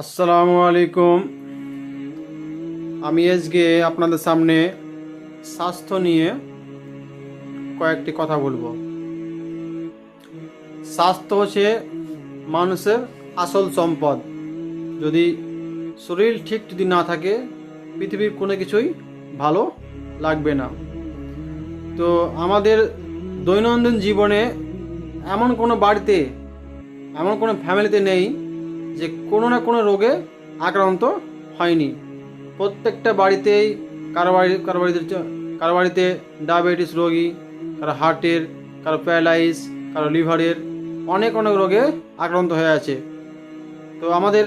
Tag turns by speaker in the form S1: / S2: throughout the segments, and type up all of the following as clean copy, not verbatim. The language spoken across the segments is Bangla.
S1: আসসালামু আলাইকুম। আমি আজকে আপনাদের সামনে স্বাস্থ্য নিয়ে কয়েকটি কথা বলবো। স্বাস্থ্য হচ্ছে মানুষের আসল সম্পদ। যদি শরীর ঠিক যদি না থাকে, পৃথিবীর কোনো কিছুই ভালো লাগবে না। তো আমাদের দৈনন্দিন জীবনে এমন কোনো বাড়িতে, এমন কোনো ফ্যামিলিতে নেই যে কোনো না কোনো রোগে আক্রান্ত হয়নি। প্রত্যেকটা বাড়িতেই কারো বাড়িতে ডায়াবেটিস রোগী, কারো হার্টের, কারো প্যারালাইস, কারো লিভারের, অনেক অনেক রোগে আক্রান্ত হয়ে আছে। তো আমাদের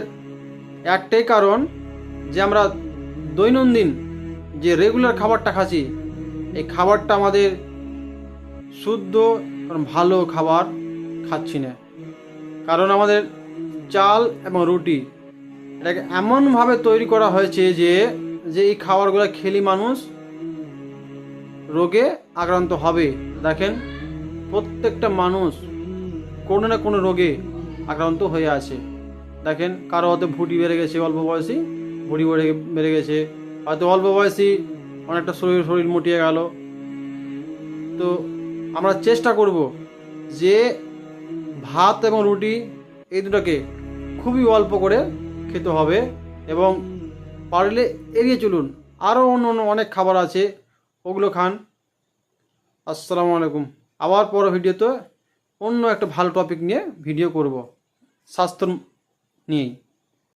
S1: একটাই কারণ যে আমরা দৈনন্দিন যে রেগুলার খাবারটা খাচ্ছি, এই খাবারটা আমাদের শুদ্ধ ভালো খাবার খাচ্ছি না। কারণ আমাদের চাল এবং রুটি এটাকে এমনভাবে তৈরি করা হয়েছে যে যে এই খাবারগুলো খেলে মানুষ রোগে আক্রান্ত হবে। দেখেন, প্রত্যেকটা মানুষ কোনো না কোনো রোগে আক্রান্ত হয়ে আছে। দেখেন, কারো হয়তো ভুঁড়ি বেড়ে গেছে, অল্প বয়সী ভুঁড়ি বেড়ে গেছে, হয়তো অল্প বয়সী অনেকটা শরীর মুটিয়ে গেল। তো আমরা চেষ্টা করব যে ভাত এবং রুটি এই দুটোকে খুবই অল্প করে খেতে হবে এবং পারলে এড়িয়ে চলুন। আরও অন্য অন্য অনেক খাবার আছে, ওগুলো খান। আসসালামু আলাইকুম। আবার পরের ভিডিওতে অন্য একটা ভালো টপিক নিয়ে ভিডিও করব, স্বাস্থ্য নিয়েই।